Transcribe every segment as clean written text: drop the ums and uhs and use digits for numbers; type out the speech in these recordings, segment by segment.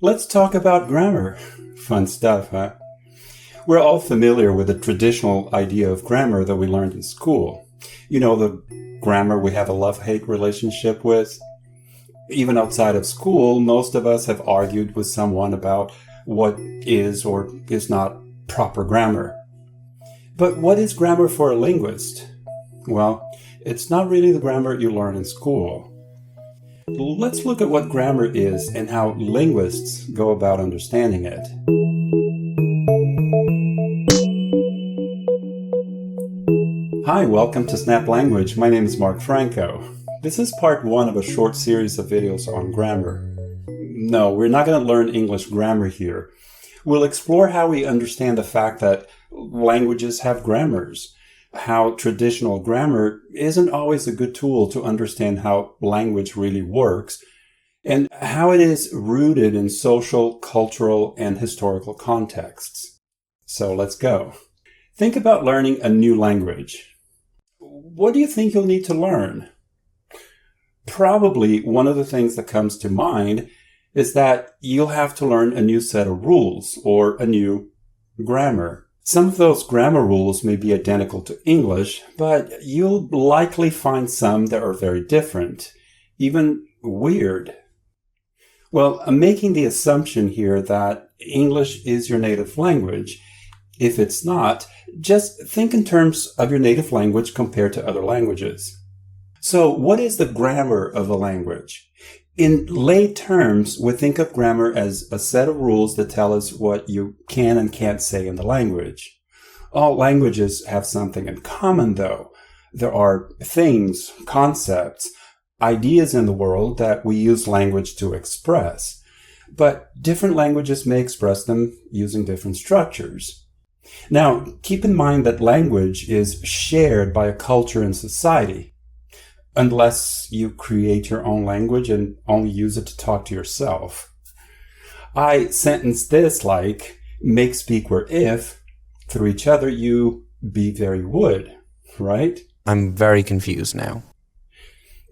Let's talk about grammar. Fun stuff, huh? We're all familiar with the traditional idea of grammar that we learned in school. You know, the grammar we have a love-hate relationship with. Even outside of school, most of us have argued with someone about what is or is not proper grammar. But what is grammar for a linguist? Well, it's not really the grammar you learn in school. Let's look at what grammar is and how linguists go about understanding it. Hi, welcome to Snap Language. My name is Mark Franco. This is part one of a short series of videos on grammar. No, we're not going to learn English grammar here. We'll explore how we understand the fact that languages have grammars, how traditional grammar isn't always a good tool to understand how language really works, and how it is rooted in social, cultural, and historical contexts. So let's go. Think about learning a new language. What do you think you'll need to learn? Probably one of the things that comes to mind is that you'll have to learn a new set of rules or a new grammar. Some of those grammar rules may be identical to English, but you'll likely find some that are very different, even weird. Well, I'm making the assumption here that English is your native language. If it's not, just think in terms of your native language compared to other languages. So, what is the grammar of a language? In lay terms, we think of grammar as a set of rules that tell us what you can and can't say in the language. All languages have something in common, though. There are things, concepts, ideas in the world that we use language to express. But different languages may express them using different structures. Now, keep in mind that language is shared by a culture and society. Unless you create your own language and only use it to talk to yourself. I sentence this like, make speak where if, through each other you be very would, right? I'm very confused now.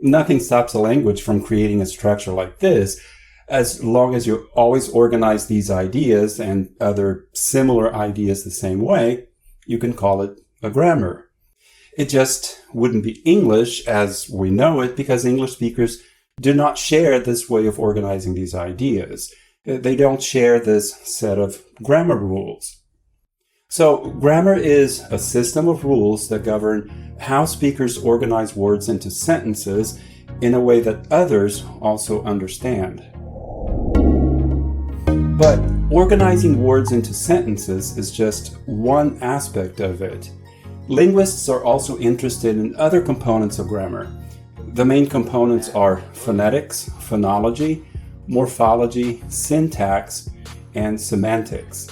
Nothing stops a language from creating a structure like this, as long as you always organize these ideas and other similar ideas the same way, you can call it a grammar. It just wouldn't be English as we know it because English speakers do not share this way of organizing these ideas. They don't share this set of grammar rules. So grammar is a system of rules that govern how speakers organize words into sentences in a way that others also understand. But organizing words into sentences is just one aspect of it. Linguists are also interested in other components of grammar. The main components are phonetics, phonology, morphology, syntax, and semantics.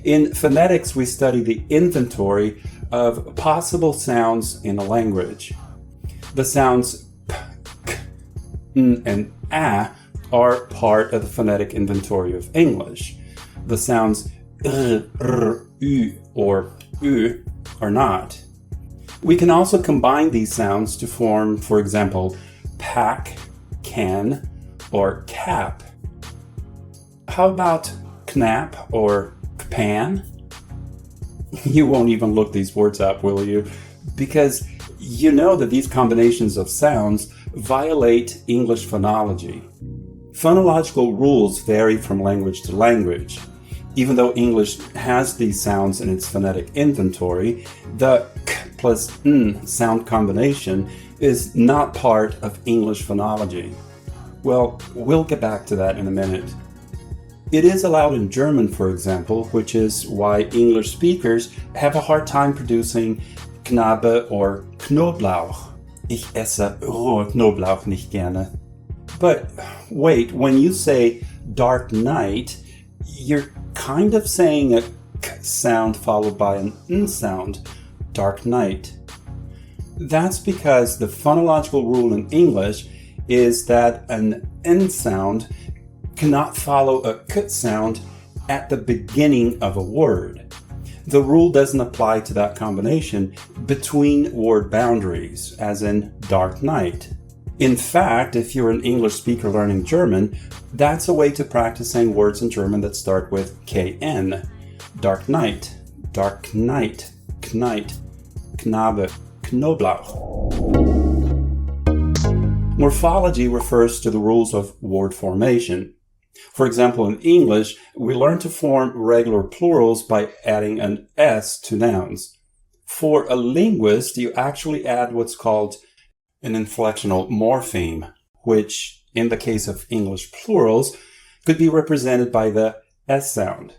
In phonetics, we study the inventory of possible sounds in a language. The sounds p, k, n, and a are part of the phonetic inventory of English. The sounds r, u, or u are not. We can also combine these sounds to form, for example, pack, can, or cap. How about knap or kpan? You won't even look these words up, will you? Because you know that these combinations of sounds violate English phonology. Phonological rules vary from language to language. Even though English has these sounds in its phonetic inventory, the k plus n sound combination is not part of English phonology. Well, we'll get back to that in a minute. It is allowed in German, for example, which is why English speakers have a hard time producing Knabe or Knoblauch. Ich esse rohe Knoblauch nicht gerne. But wait, when you say dark night, you're kind of saying a k sound followed by an n sound, dark night. That's because the phonological rule in English is that an n sound cannot follow a k sound at the beginning of a word. The rule doesn't apply to that combination between word boundaries, as in dark night. In fact, if you're an English speaker learning German, that's a way to practice saying words in German that start with KN. Dark night, Kneit, Knabe, Knoblauch. Morphology refers to the rules of word formation. For example, in English, we learn to form regular plurals by adding an S to nouns. For a linguist, you actually add what's called an inflectional morpheme, which, in the case of English plurals, could be represented by the S sound.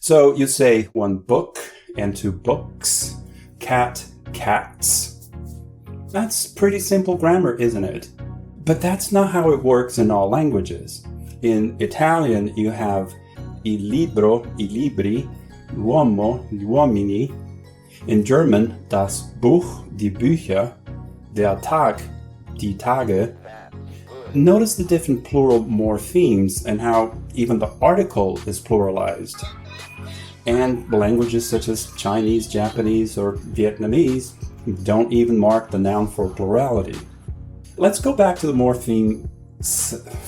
So you say one book and two books, cat, cats. That's pretty simple grammar, isn't it? But that's not how it works in all languages. In Italian, you have il libro, i libri, l'uomo, gli uomini. In German, das Buch, die Bücher, der Tag, die Tage. Notice the different plural morphemes and how even the article is pluralized. And languages such as Chinese, Japanese, or Vietnamese don't even mark the noun for plurality. Let's go back to the morpheme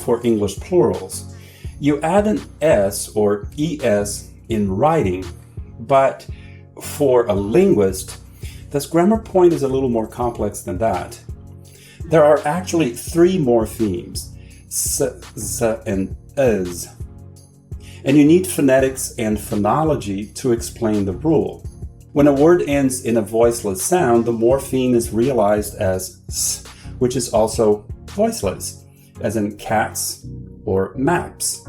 for English plurals. You add an S or ES in writing, but for a linguist, this grammar point is a little more complex than that. There are actually three morphemes, S, Z, and Ez. And you need phonetics and phonology to explain the rule. When a word ends in a voiceless sound, the morpheme is realized as S, which is also voiceless, as in cats or maps.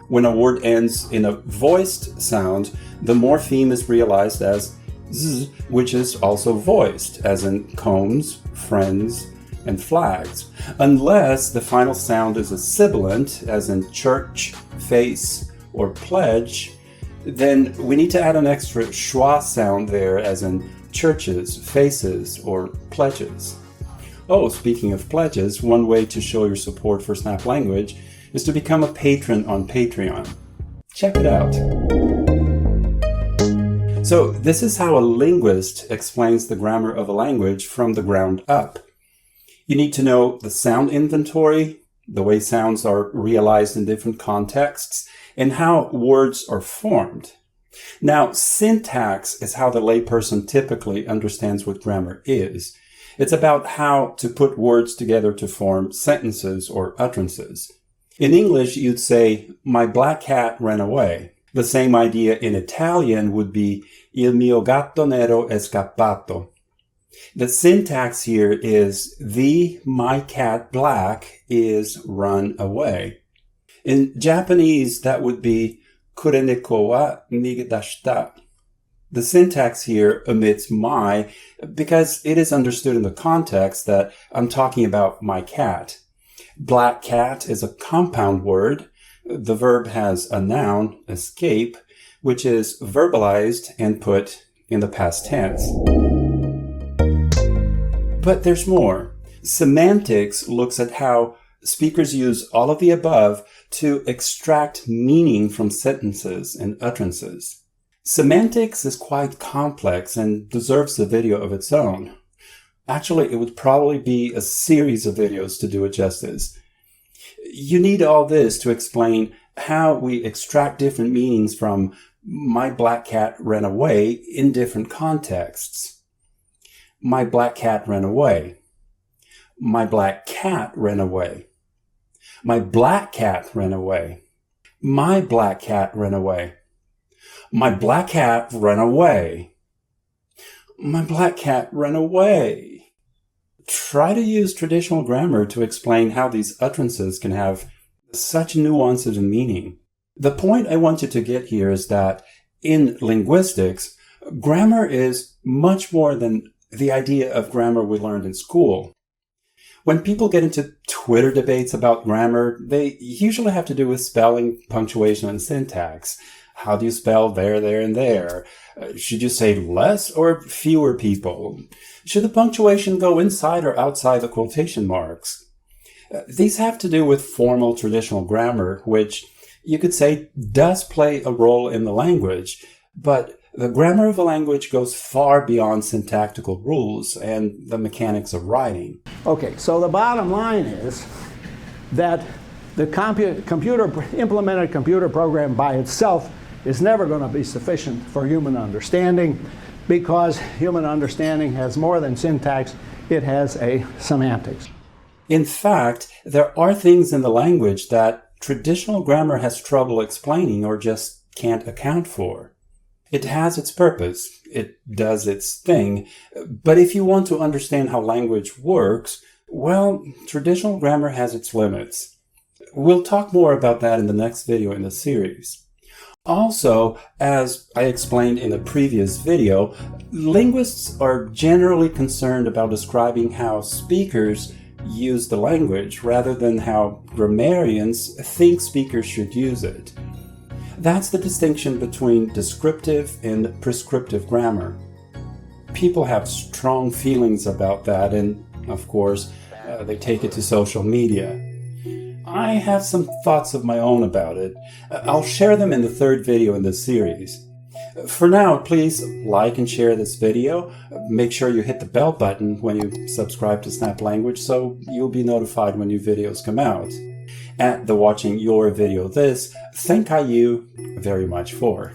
When a word ends in a voiced sound, the morpheme is realized as Z, which is also voiced, as in cones, friends, and flags, unless the final sound is a sibilant, as in church, face, or pledge. Then we need to add an extra schwa sound there, as in churches, faces, or pledges. Oh, speaking of pledges, one way to show your support for Snap Language is to become a patron on Patreon. Check it out. So this is how a linguist explains the grammar of a language from the ground up. You need to know the sound inventory, the way sounds are realized in different contexts, and how words are formed. Now, syntax is how the layperson typically understands what grammar is. It's about how to put words together to form sentences or utterances. In English, you'd say, my black cat ran away. The same idea in Italian would be, il mio gatto nero è scappato. The syntax here is, the my cat black is run away. In Japanese, that would be, kure neko wa nigedashita. The syntax here omits my because it is understood in the context that I'm talking about my cat. Black cat is a compound word. The verb has a noun, escape, which is verbalized and put in the past tense. But there's more. Semantics looks at how speakers use all of the above to extract meaning from sentences and utterances. Semantics is quite complex and deserves a video of its own. Actually, it would probably be a series of videos to do it justice. You need all this to explain how we extract different meanings from my black cat ran away in different contexts. My black cat ran away. My black cat ran away. My black cat ran away. My black cat ran away. My black cat ran away. My black cat ran away. Try to use traditional grammar to explain how these utterances can have such nuances and meaning. The point I want you to get here is that in linguistics, grammar is much more than the idea of grammar we learned in school. When people get into Twitter debates about grammar, they usually have to do with spelling, punctuation, and syntax. How do you spell there, and there? Should you say less or fewer people? Should the punctuation go inside or outside the quotation marks? These have to do with formal traditional grammar, which you could say does play a role in the language, but The grammar of a language goes far beyond syntactical rules and the mechanics of writing. Okay, so the bottom line is that the implemented computer program by itself is never going to be sufficient for human understanding, because human understanding has more than syntax, it has a semantics. In fact, there are things in the language that traditional grammar has trouble explaining or just can't account for. It has its purpose, it does its thing, but if you want to understand how language works, well, traditional grammar has its limits. We'll talk more about that in the next video in the series. Also, as I explained in a previous video, linguists are generally concerned about describing how speakers use the language rather than how grammarians think speakers should use it. That's the distinction between descriptive and prescriptive grammar. People have strong feelings about that, and of course, they take it to social media. I have some thoughts of my own about it. I'll share them in the third video in this series. For now, please like and share this video. Make sure you hit the bell button when you subscribe to Snap Language so you'll be notified when new videos come out. At the Watching Your Video This, thank you very much for.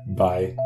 Bye.